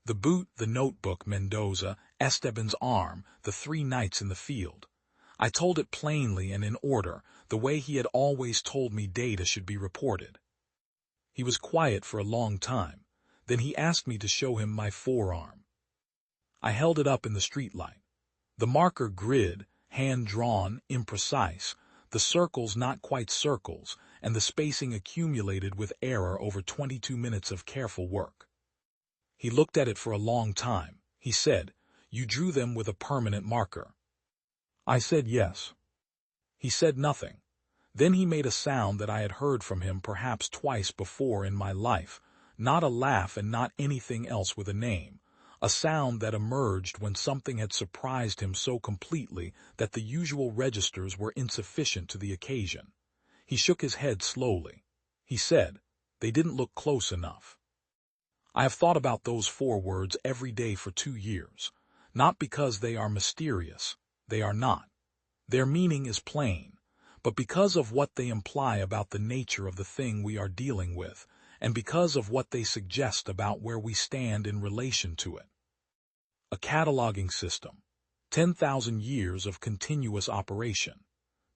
The boot, the notebook, Mendoza, Esteban's arm, the 3 nights in the field. I told it plainly and in order, the way he had always told me data should be reported. He was quiet for a long time. Then he asked me to show him my forearm. I held it up in the streetlight. The marker grid, hand-drawn, imprecise, the circles not quite circles, and the spacing accumulated with error over 22 minutes of careful work. He looked at it for a long time. He said, "You drew them with a permanent marker." I said yes. He said nothing. Then he made a sound that I had heard from him perhaps twice before in my life, not a laugh and not anything else with a name, a sound that emerged when something had surprised him so completely that the usual registers were insufficient to the occasion. He shook his head slowly. He said, "They didn't look close enough." I have thought about those 4 words every day for 2 years, not because they are mysterious. They are not. Their meaning is plain, but because of what they imply about the nature of the thing we are dealing with, and because of what they suggest about where we stand in relation to it. A cataloging system, 10,000 years of continuous operation,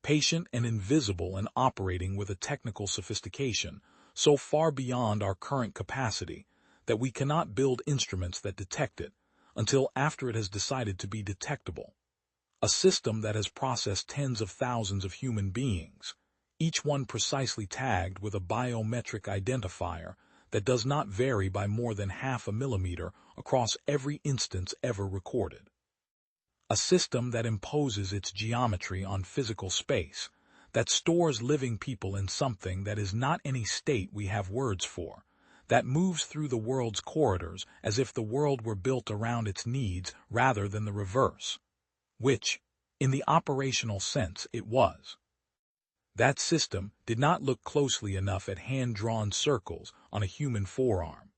patient and invisible, and operating with a technical sophistication so far beyond our current capacity that we cannot build instruments that detect it until after it has decided to be detectable. A system that has processed tens of thousands of human beings, each one precisely tagged with a biometric identifier that does not vary by more than 0.5 millimeter across every instance ever recorded. A system that imposes its geometry on physical space, that stores living people in something that is not any state we have words for, that moves through the world's corridors as if the world were built around its needs rather than the reverse, which, in the operational sense, it was. That system did not look closely enough at hand-drawn circles on a human forearm.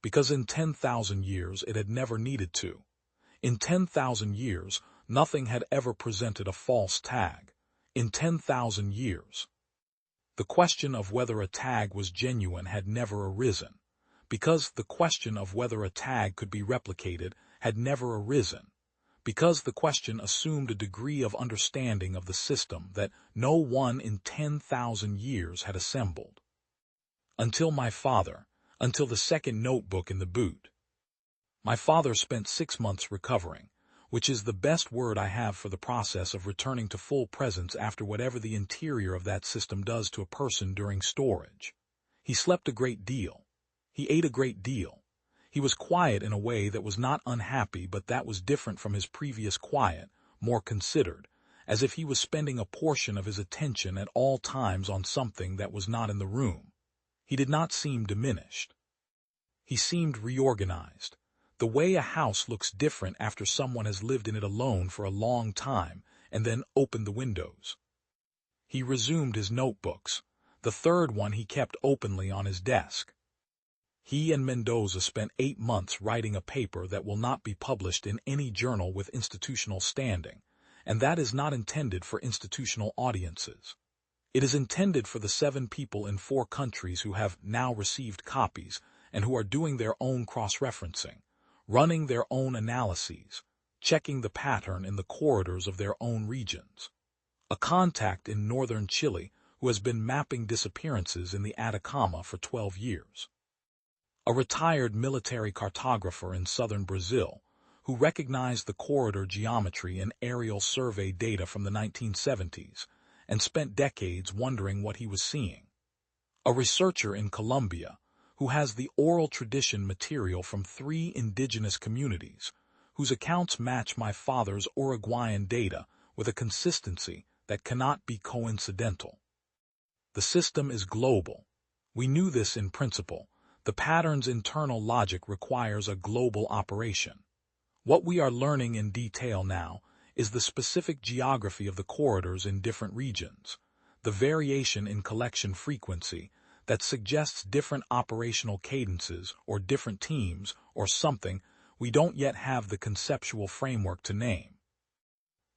Because in 10,000 years it had never needed to. In 10,000 years, nothing had ever presented a false tag. In 10,000 years. The question of whether a tag was genuine had never arisen, because the question of whether a tag could be replicated had never arisen, because the question assumed a degree of understanding of the system that no one in 10,000 years had assembled. Until my father, until the second notebook in the boot. My father spent 6 months recovering, which is the best word I have for the process of returning to full presence after whatever the interior of that system does to a person during storage. He slept a great deal. He ate a great deal. He was quiet in a way that was not unhappy, but that was different from his previous quiet, more considered, as if he was spending a portion of his attention at all times on something that was not in the room. He did not seem diminished. He seemed reorganized. The way a house looks different after someone has lived in it alone for a long time and then opened the windows. He resumed his notebooks. The third one he kept openly on his desk. He and Mendoza spent 8 months writing a paper that will not be published in any journal with institutional standing, and that is not intended for institutional audiences. It is intended for the 7 people in 4 countries who have now received copies and who are doing their own cross-referencing, running their own analyses, checking the pattern in the corridors of their own regions. A contact in northern Chile who has been mapping disappearances in the Atacama for 12 years. A retired military cartographer in southern Brazil who recognized the corridor geometry in aerial survey data from the 1970s and spent decades wondering what he was seeing. A researcher in Colombia who has the oral tradition material from 3 indigenous communities whose accounts match my father's Uruguayan data with a consistency that cannot be coincidental. The system is global. We knew this in principle. The pattern's internal logic requires a global operation. What we are learning in detail now is the specific geography of the corridors in different regions, the variation in collection frequency that suggests different operational cadences or different teams or something we don't yet have the conceptual framework to name.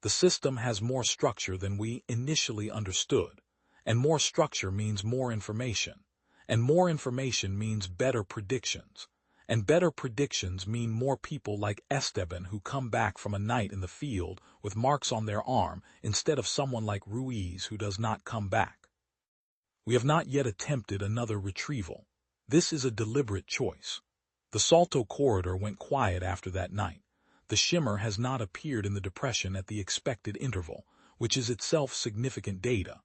The system has more structure than we initially understood, and more structure means more information. And more information means better predictions. And better predictions mean more people like Esteban who come back from a night in the field with marks on their arm instead of someone like Ruiz who does not come back. We have not yet attempted another retrieval. This is a deliberate choice. The Salto corridor went quiet after that night. The shimmer has not appeared in the depression at the expected interval, which is itself significant data.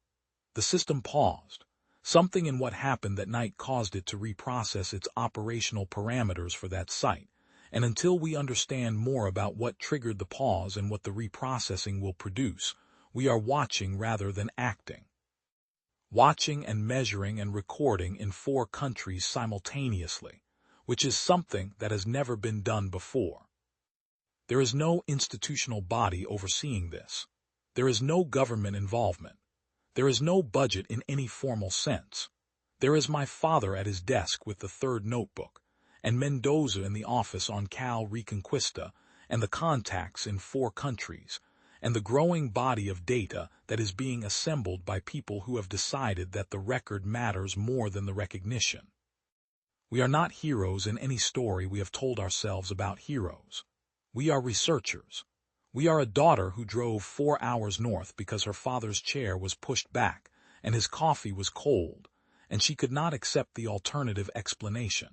The system paused. Something in what happened that night caused it to reprocess its operational parameters for that site, and until we understand more about what triggered the pause and what the reprocessing will produce, we are watching rather than acting. Watching and measuring and recording in 4 countries simultaneously, which is something that has never been done before. There is no institutional body overseeing this. There is no government involvement. There is no budget in any formal sense. There is my father at his desk with the 3rd notebook, and Mendoza in the office on Cal Reconquista, and the contacts in 4 countries, and the growing body of data that is being assembled by people who have decided that the record matters more than the recognition. We are not heroes in any story we have told ourselves about heroes. We are researchers. We are a daughter who drove 4 hours north because her father's chair was pushed back and his coffee was cold, and she could not accept the alternative explanation.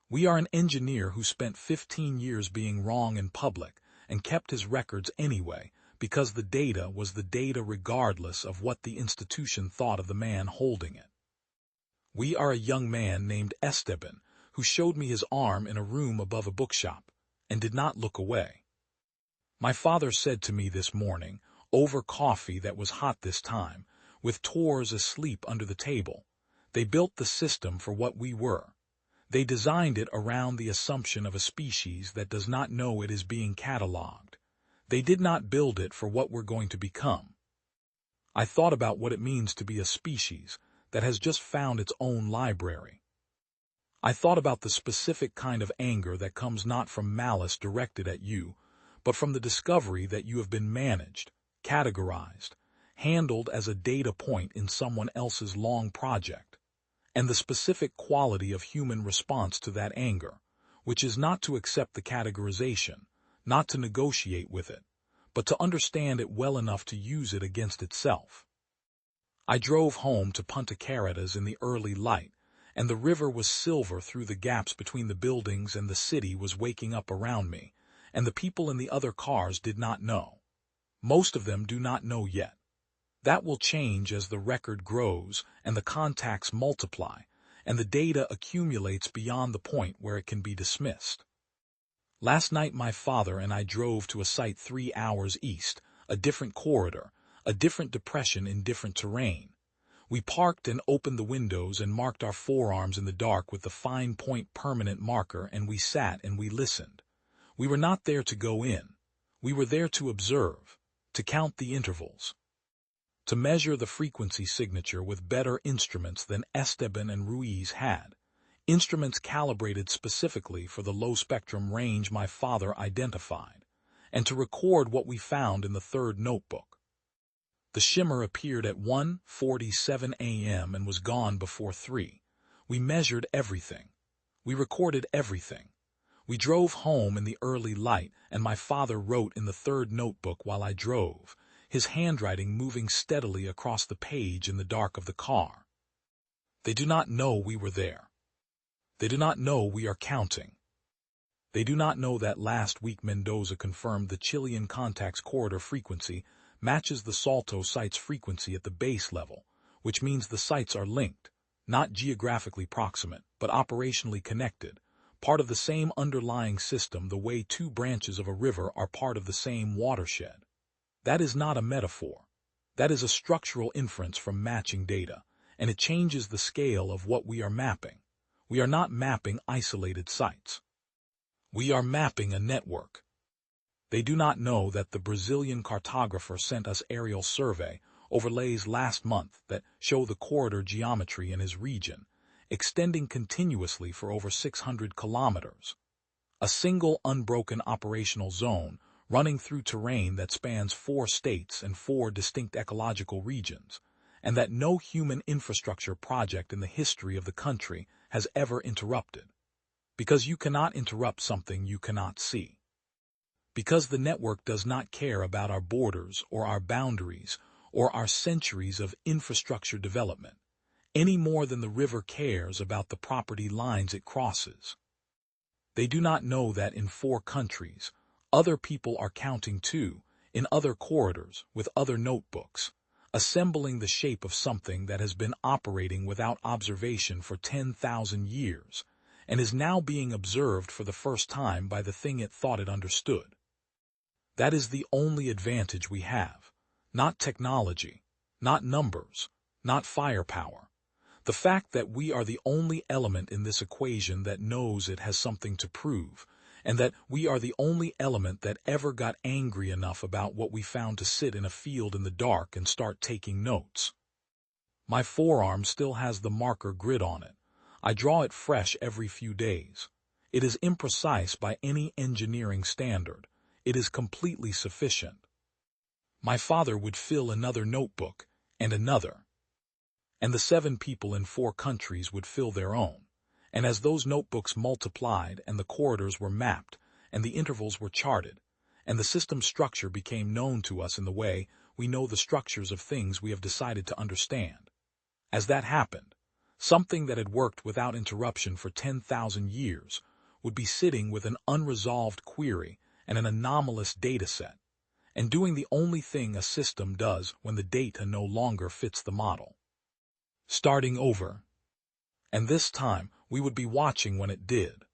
We are an engineer who spent 15 years being wrong in public and kept his records anyway because the data was the data regardless of what the institution thought of the man holding it. We are a young man named Esteban who showed me his arm in a room above a bookshop and did not look away. My father said to me this morning, over coffee that was hot this time, with Tors asleep under the table, they built the system for what we were. They designed it around the assumption of a species that does not know it is being catalogued. They did not build it for what we're going to become. I thought about what it means to be a species that has just found its own library. I thought about the specific kind of anger that comes not from malice directed at you, but from the discovery that you have been managed, categorized, handled as a data point in someone else's long project, and the specific quality of human response to that anger, which is not to accept the categorization, not to negotiate with it, but to understand it well enough to use it against itself. I drove home to Punta Carretas in the early light, and the river was silver through the gaps between the buildings and the city was waking up around me, and the people in the other cars did not know. Most of them do not know yet. That will change as the record grows and the contacts multiply, and the data accumulates beyond the point where it can be dismissed. Last night my father and I drove to a site 3 hours east, a different corridor, a different depression in different terrain. We parked and opened the windows and marked our forearms in the dark with the fine point permanent marker, and we sat and we listened. We were not there to go in. We were there to observe, to count the intervals, to measure the frequency signature with better instruments than Esteban and Ruiz had, instruments calibrated specifically for the low-spectrum range my father identified, and to record what we found in the third notebook. The shimmer appeared at 1:47 a.m. and was gone before 3. We measured everything. We recorded everything. We drove home in the early light, and my father wrote in the third notebook while I drove, his handwriting moving steadily across the page in the dark of the car. They do not know we were there. They do not know we are counting. They do not know that last week Mendoza confirmed the Chilean contact's corridor frequency matches the Salto site's frequency at the base level, which means the sites are linked, not geographically proximate, but operationally connected, part of the same underlying system the way two branches of a river are part of the same watershed. That is not a metaphor. That is a structural inference from matching data, and it changes the scale of what we are mapping. We are not mapping isolated sites. We are mapping a network. They do not know that the Brazilian cartographer sent us aerial survey overlays last month that show the corridor geometry in his region, extending continuously for over 600 kilometers. A single unbroken operational zone running through terrain that spans 4 states and 4 distinct ecological regions, and that no human infrastructure project in the history of the country has ever interrupted. Because you cannot interrupt something you cannot see. Because the network does not care about our borders or our boundaries or our centuries of infrastructure development, any more than the river cares about the property lines it crosses. They do not know that in 4 countries, other people are counting too, in other corridors, with other notebooks, assembling the shape of something that has been operating without observation for 10,000 years, and is now being observed for the first time by the thing it thought it understood. That is the only advantage we have. Not technology, not numbers, not firepower. The fact that we are the only element in this equation that knows it has something to prove, and that we are the only element that ever got angry enough about what we found to sit in a field in the dark and start taking notes. My forearm still has the marker grid on it. I draw it fresh every few days. It is imprecise by any engineering standard. It is completely sufficient. My father would fill another notebook, and another. And the 7 people in 4 countries would fill their own. And as those notebooks multiplied and the corridors were mapped and the intervals were charted, and the system structure became known to us in the way we know the structures of things we have decided to understand. As that happened, something that had worked without interruption for 10,000 years would be sitting with an unresolved query and an anomalous dataset, and doing the only thing a system does when the data no longer fits the model. Starting over. And this time, we would be watching when it did.